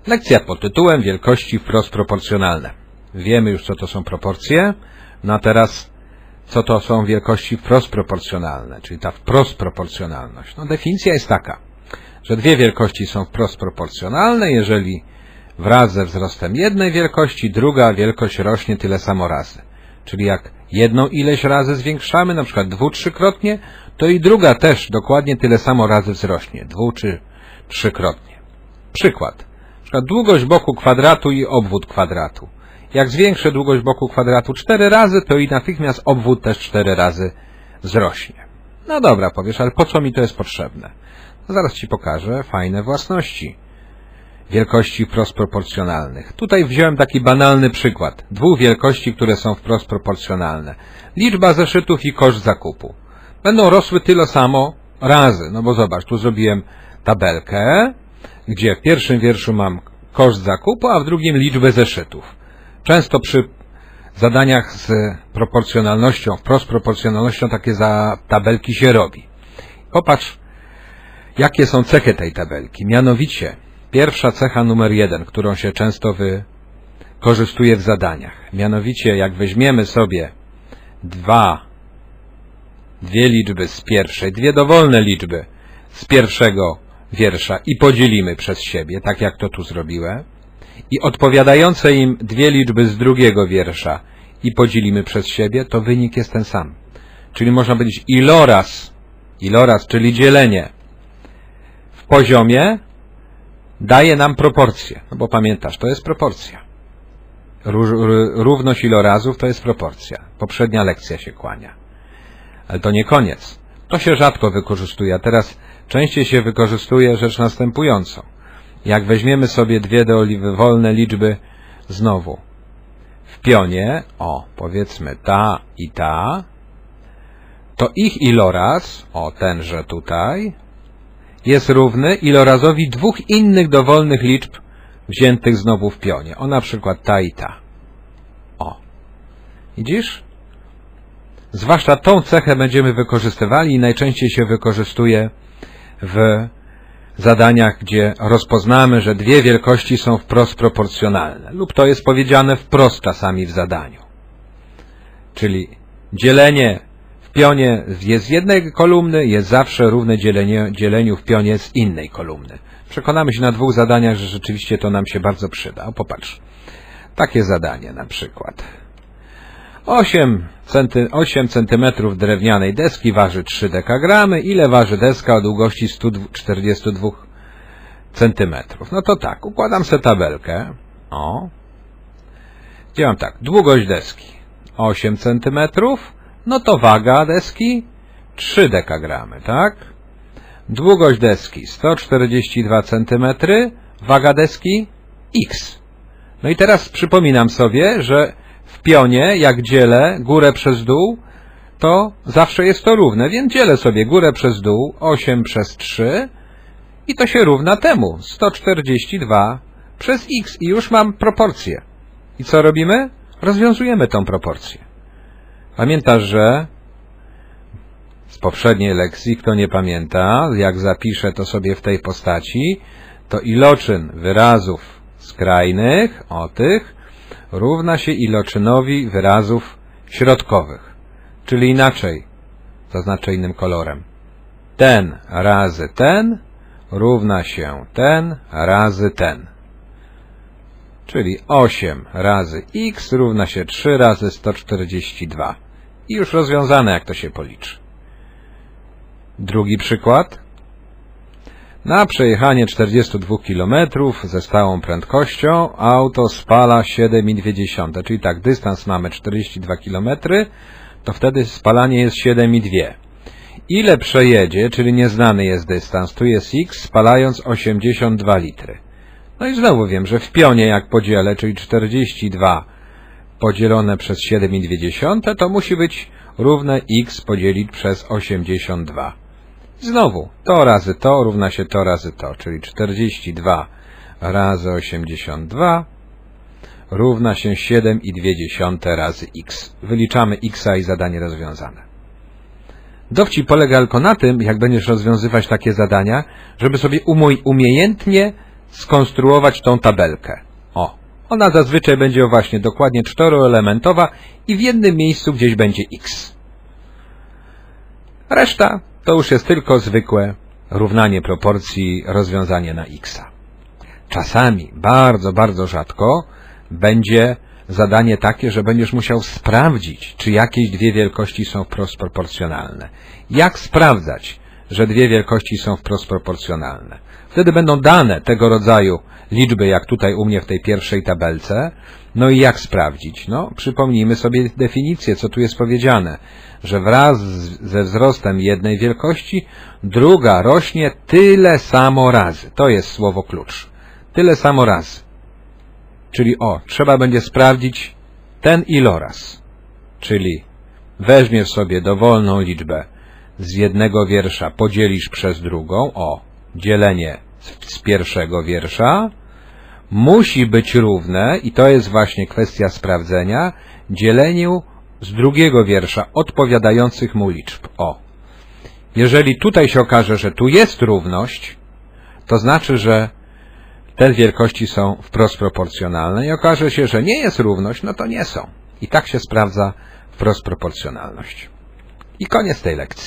Lekcja pod tytułem wielkości wprost proporcjonalne. Wiemy już, co to są proporcje. No a teraz, co to są wielkości wprost proporcjonalne, czyli ta wprost proporcjonalność. No definicja jest taka, że dwie wielkości są wprost proporcjonalne, jeżeli wraz ze wzrostem jednej wielkości druga wielkość rośnie tyle samo razy. Czyli jak jedną ileś razy zwiększamy, na przykład dwu-trzykrotnie, to i druga też dokładnie tyle samo razy wzrośnie, dwu- czy trzykrotnie. Przykład. Na przykład długość boku kwadratu i obwód kwadratu. Jak zwiększę długość boku kwadratu 4 razy, to i natychmiast obwód też 4 razy wzrośnie. No dobra, powiesz, ale po co mi to jest potrzebne? No zaraz Ci pokażę fajne własności wielkości wprost proporcjonalnych. Tutaj wziąłem taki banalny przykład dwóch wielkości, które są wprost proporcjonalne. Liczba zeszytów i koszt zakupu. Będą rosły tyle samo razy, no bo zobacz, tu zrobiłem tabelkę, gdzie w pierwszym wierszu mam koszt zakupu, a w drugim liczbę zeszytów. Często przy zadaniach z proporcjonalnością, wprost proporcjonalnością takie tabelki się robi. Popatrz, jakie są cechy tej tabelki. Mianowicie, pierwsza cecha numer 1, którą się często wykorzystuje w zadaniach. Mianowicie, jak weźmiemy sobie dwie liczby z pierwszej, dwie dowolne liczby z pierwszego wiersza i podzielimy przez siebie, tak jak to tu zrobiłem, i odpowiadające im dwie liczby z drugiego wiersza i podzielimy przez siebie, to wynik jest ten sam. Czyli można powiedzieć iloraz, czyli dzielenie w poziomie daje nam proporcję. No bo pamiętasz, to jest proporcja. Równość ilorazów to jest proporcja. Poprzednia lekcja się kłania. Ale to nie koniec. To się rzadko wykorzystuje, a teraz częściej się wykorzystuje rzecz następującą. Jak weźmiemy sobie dwie dowolne liczby znowu w pionie, powiedzmy ta i ta, to ich iloraz, tenże tutaj, jest równy ilorazowi dwóch innych dowolnych liczb wziętych znowu w pionie. Na przykład ta i ta. Widzisz? Zwłaszcza tą cechę będziemy wykorzystywali i najczęściej się wykorzystuje w zadaniach, gdzie rozpoznamy, że dwie wielkości są wprost proporcjonalne. Lub to jest powiedziane wprost czasami w zadaniu. Czyli dzielenie w pionie z jednej kolumny jest zawsze równe dzieleniu w pionie z innej kolumny. Przekonamy się na dwóch zadaniach, że rzeczywiście to nam się bardzo przyda. Popatrz. Takie zadanie na przykład. 8 cm drewnianej deski waży 3 dekagramy. Ile waży deska o długości 142 cm? No to tak, układam sobie tabelkę. Gdzie mam tak, długość deski 8 cm, no to waga deski 3 dekagramy, tak? Długość deski 142 cm, waga deski x. No i teraz przypominam sobie, że w pionie, jak dzielę górę przez dół, to zawsze jest to równe, więc dzielę sobie górę przez dół, 8 przez 3 i to się równa temu, 142 przez x i już mam proporcję. I co robimy? Rozwiązujemy tą proporcję. Pamiętasz, że z poprzedniej lekcji, kto nie pamięta, jak zapiszę to sobie w tej postaci, to iloczyn wyrazów skrajnych, tych, równa się iloczynowi wyrazów środkowych. Czyli inaczej, zaznaczę innym kolorem. Ten razy ten równa się ten razy ten. Czyli 8 razy x równa się 3 razy 142. I już rozwiązane, jak to się policzy. Drugi przykład. Na przejechanie 42 km ze stałą prędkością auto spala 7,2. Czyli tak, dystans mamy 42 km, to wtedy spalanie jest 7,2. Ile przejedzie, czyli nieznany jest dystans, tu jest x, spalając 82 litry. No i znowu wiem, że w pionie jak podzielę, czyli 42 podzielone przez 7,2, to musi być równe x podzielić przez 82. Znowu, to razy to równa się to razy to, czyli 42 razy 82 równa się 7,2 razy x. Wyliczamy x i zadanie rozwiązane. Dowcip polega tylko na tym, jak będziesz rozwiązywać takie zadania, żeby sobie umiejętnie skonstruować tą tabelkę. Ona zazwyczaj będzie właśnie dokładnie 4-elementowa i w jednym miejscu gdzieś będzie x. Reszta to już jest tylko zwykłe równanie proporcji, rozwiązanie na x. Czasami, bardzo, bardzo rzadko, będzie zadanie takie, że będziesz musiał sprawdzić, czy jakieś dwie wielkości są wprost proporcjonalne. Jak sprawdzać, że dwie wielkości są wprost proporcjonalne? Wtedy będą dane tego rodzaju liczby, jak tutaj u mnie w tej pierwszej tabelce. No i jak sprawdzić? No, przypomnijmy sobie definicję, co tu jest powiedziane, że wraz ze wzrostem jednej wielkości druga rośnie tyle samo razy. To jest słowo klucz. Tyle samo razy. Czyli trzeba będzie sprawdzić ten iloraz. Czyli weźmiesz sobie dowolną liczbę z jednego wiersza, podzielisz przez drugą, dzielenie z pierwszego wiersza, musi być równe, i to jest właśnie kwestia sprawdzenia, dzieleniu z drugiego wiersza odpowiadających mu liczb. Jeżeli tutaj się okaże, że tu jest równość, to znaczy, że te wielkości są wprost proporcjonalne, i okaże się, że nie jest równość, no to nie są. I tak się sprawdza wprost proporcjonalność. I koniec tej lekcji.